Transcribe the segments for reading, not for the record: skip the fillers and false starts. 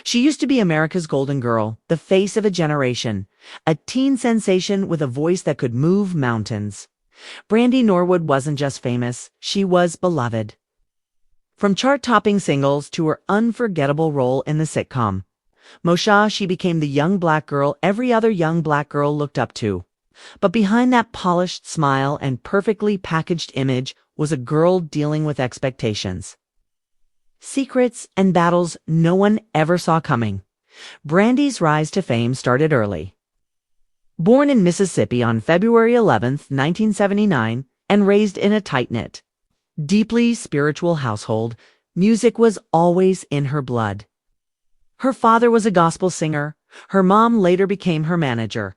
She used to be America's golden girl, the face of a generation, a teen sensation with a voice that could move mountains. Brandy Norwood wasn't just famous, she was beloved. From chart-topping singles to her unforgettable role in the sitcom Moesha, she became the young black girl every other young black girl looked up to. But behind that polished smile and perfectly packaged image was a girl dealing with expectations. Secrets and battles no one ever saw coming. Brandy's rise to fame started early. Born in Mississippi on February 11, 1979, and raised in a tight-knit, deeply spiritual household, music was always in her blood. Her father was a gospel singer, her mom later became her manager,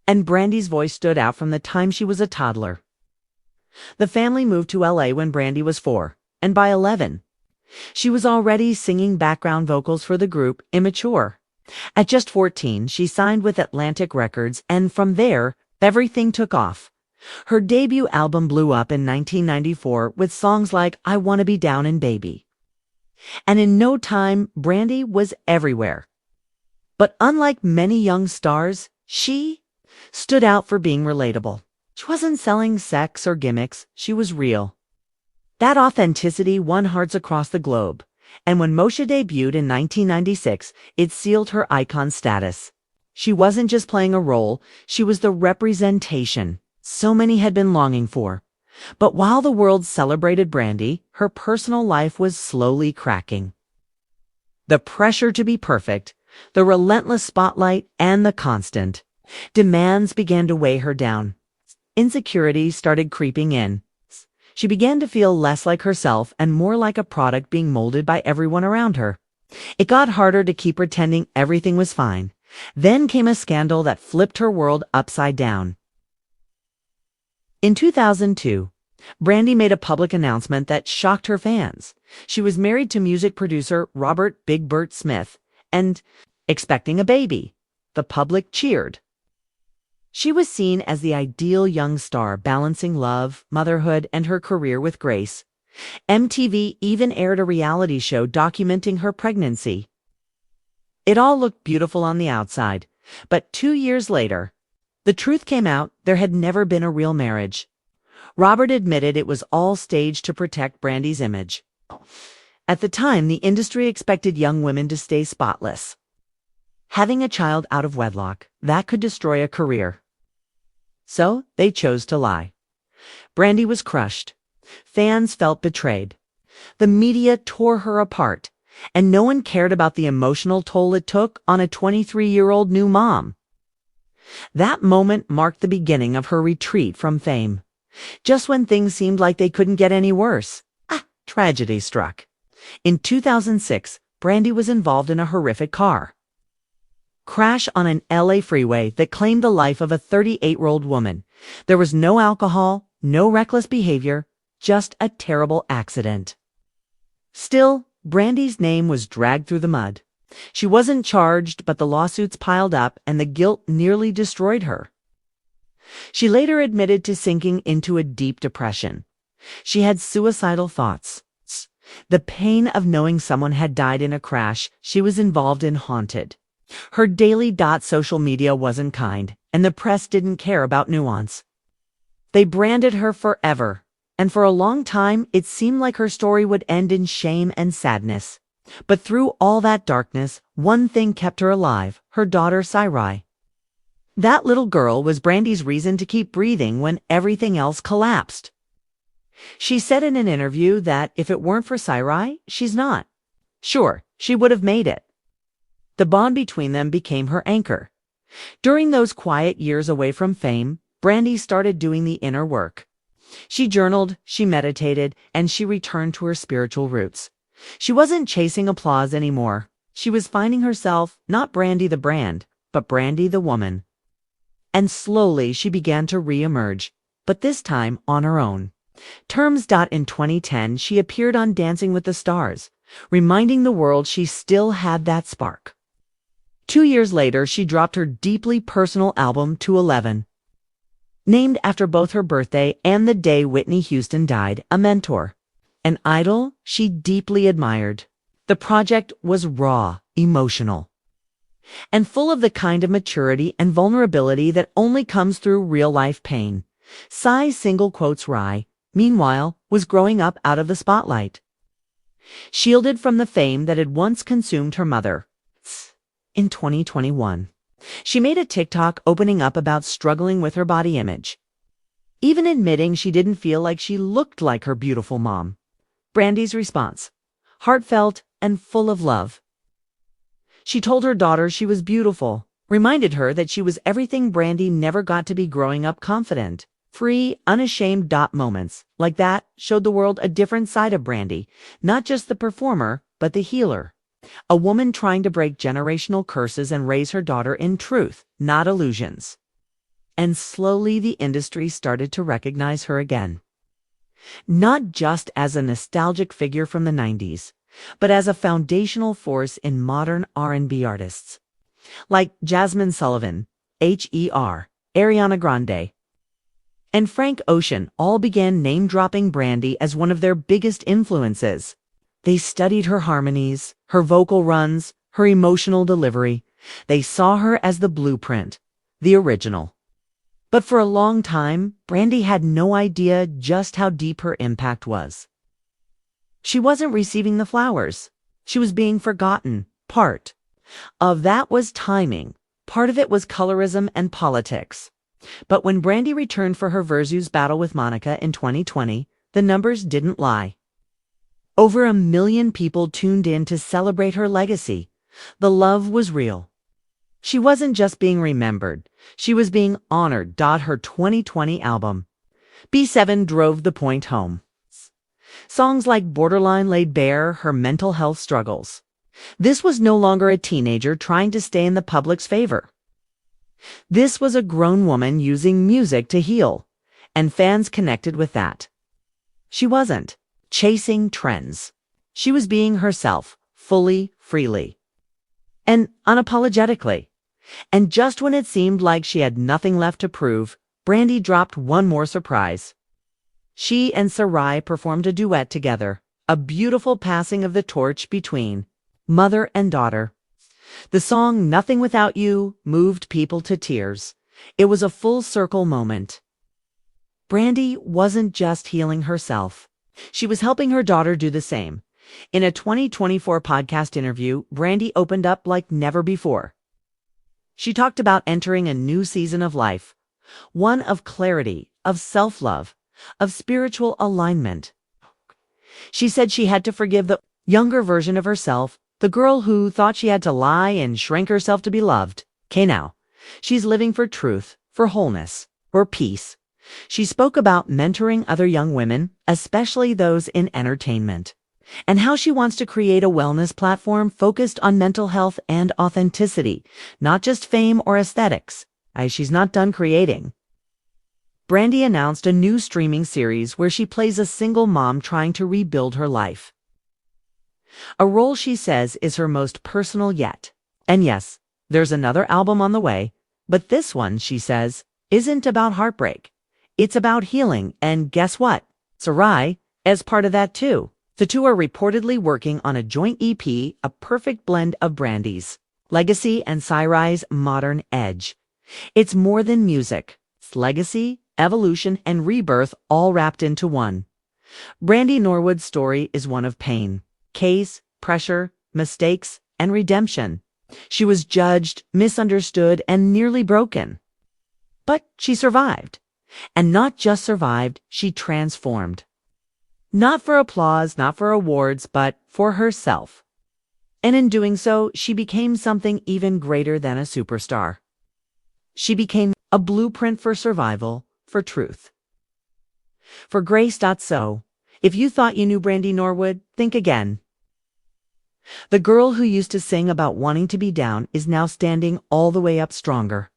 and Brandy's voice stood out from the time she was a toddler. The family moved to LA when Brandy was 4, and by 11, she was already singing background vocals for the group Immature. At just 14, she signed with Atlantic Records, and from there, everything took off. Her debut album blew up in 1994 with songs like I Wanna Be Down and Baby. And in no time, Brandy was everywhere. But unlike many young stars, she stood out for being relatable. She wasn't selling sex or gimmicks, she was real. That authenticity won hearts across the globe, and when Moesha debuted in 1996, it sealed her icon status. She wasn't just playing a role, she was the representation so many had been longing for. But while the world celebrated Brandy, her personal life was slowly cracking. The pressure to be perfect, the relentless spotlight, and the constant demands began to weigh her down. Insecurity started creeping in. She began to feel less like herself and more like a product being molded by everyone around her. It got harder to keep pretending everything was fine. Then came a scandal that flipped her world upside down. In 2002, Brandy made a public announcement that shocked her fans. She was married to music producer Robert Big Bert Smith and expecting a baby. The public cheered. She was seen as the ideal young star, balancing love, motherhood, and her career with grace. MTV even aired a reality show documenting her pregnancy. It all looked beautiful on the outside, but 2 years later, the truth came out: there had never been a real marriage. Robert admitted it was all staged to protect Brandy's image. At the time, the industry expected young women to stay spotless. Having a child out of wedlock, that could destroy a career. So they chose to lie. Brandy was crushed. Fans felt betrayed. The media tore her apart, and no one cared about the emotional toll it took on a 23-year-old new mom. That moment marked the beginning of her retreat from fame. Just when things seemed like they couldn't get any worse, tragedy struck. In 2006, Brandy was involved in a horrific car crash on an LA freeway that claimed the life of a 38-year-old woman. There was no alcohol, no reckless behavior, just a terrible accident. Still, Brandy's name was dragged through the mud. She wasn't charged, but the lawsuits piled up and the guilt nearly destroyed her. She later admitted to sinking into a deep depression. She had suicidal thoughts. The pain of knowing someone had died in a crash she was involved in haunted. Her daily social media wasn't kind, and the press didn't care about nuance. They branded her forever, and for a long time it seemed like her story would end in shame and sadness. But through all that darkness, one thing kept her alive: her daughter Sarai. That little girl was Brandy's reason to keep breathing when everything else collapsed. She said in an interview that if it weren't for Sarai, she's not. Sure, she would have made it. The bond between them became her anchor. During those quiet years away from fame, Brandy started doing the inner work. She journaled, she meditated, and she returned to her spiritual roots. She wasn't chasing applause anymore. She was finding herself, not Brandy the brand, but Brandy the woman. And slowly she began to re-emerge, but this time on her own. In 2010, she appeared on Dancing with the Stars, reminding the world she still had that spark. 2 years later, she dropped her deeply personal album 211. Named after both her birthday and the day Whitney Houston died, a mentor, an idol she deeply admired. The project was raw, emotional, and full of the kind of maturity and vulnerability that only comes through real-life pain. Psy single quotes Rye, meanwhile, was growing up out of the spotlight, shielded from the fame that had once consumed her mother. In 2021, she made a TikTok opening up about struggling with her body image, even admitting she didn't feel like she looked like her beautiful mom. Brandy's response: heartfelt and full of love. She told her daughter she was beautiful, reminded her that she was everything Brandy never got to be growing up confident. Free, unashamed moments like that showed the world a different side of Brandy, not just the performer, but the healer. A woman trying to break generational curses and raise her daughter in truth, not illusions. And slowly the industry started to recognize her again. Not just as a nostalgic figure from the 90s, but as a foundational force in modern R&B artists. Like Jasmine Sullivan, H.E.R., Ariana Grande, and Frank Ocean all began name-dropping Brandy as one of their biggest influences. They studied her harmonies, her vocal runs, her emotional delivery. They saw her as the blueprint, the original. But for a long time, Brandy had no idea just how deep her impact was. She wasn't receiving the flowers. She was being forgotten. Part of that was timing. Part of it was colorism and politics. But when Brandy returned for her Versus battle with Monica in 2020, the numbers didn't lie. Over 1 million people tuned in to celebrate her legacy. The love was real. She wasn't just being remembered, she was being honored. Her 2020 album, B7, drove the point home. Songs like Borderline laid bare her mental health struggles. This was no longer a teenager trying to stay in the public's favor. This was a grown woman using music to heal, and fans connected with that. She wasn't chasing trends. She was being herself, fully, freely, and unapologetically. And just when it seemed like she had nothing left to prove, Brandy dropped one more surprise. She and Sarai performed a duet together, a beautiful passing of the torch between mother and daughter. The song Nothing Without You moved people to tears. It was a full-circle moment. Brandy wasn't just healing herself. She was helping her daughter do the same. In a 2024 podcast interview, Brandy opened up like never before. She talked about entering a new season of life, one of clarity, of self-love, of spiritual alignment. She said she had to forgive the younger version of herself, the girl who thought she had to lie and shrink herself to be loved. Now, she's living for truth, for wholeness, for peace. She spoke about mentoring other young women, especially those in entertainment, and how she wants to create a wellness platform focused on mental health and authenticity, not just fame or aesthetics. She's not done creating. Brandy announced a new streaming series where she plays a single mom trying to rebuild her life. A role she says is her most personal yet. And yes, there's another album on the way, but this one, she says, isn't about heartbreak. It's about healing, and guess what? Sarai is part of that too. The two are reportedly working on a joint EP, a perfect blend of Brandy's legacy and Sarai's modern edge. It's more than music. It's legacy, evolution, and rebirth all wrapped into one. Brandy Norwood's story is one of pain, case, pressure, mistakes, and redemption. She was judged, misunderstood, and nearly broken. But she survived. And not just survived, she transformed. Not for applause, not for awards, but for herself. And in doing so, she became something even greater than a superstar. She became a blueprint for survival, for truth. For Grace.so, if you thought you knew Brandy Norwood, think again. The girl who used to sing about wanting to be down is now standing all the way up stronger,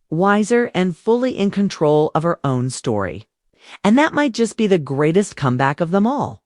wiser, and fully in control of her own story. And that might just be the greatest comeback of them all.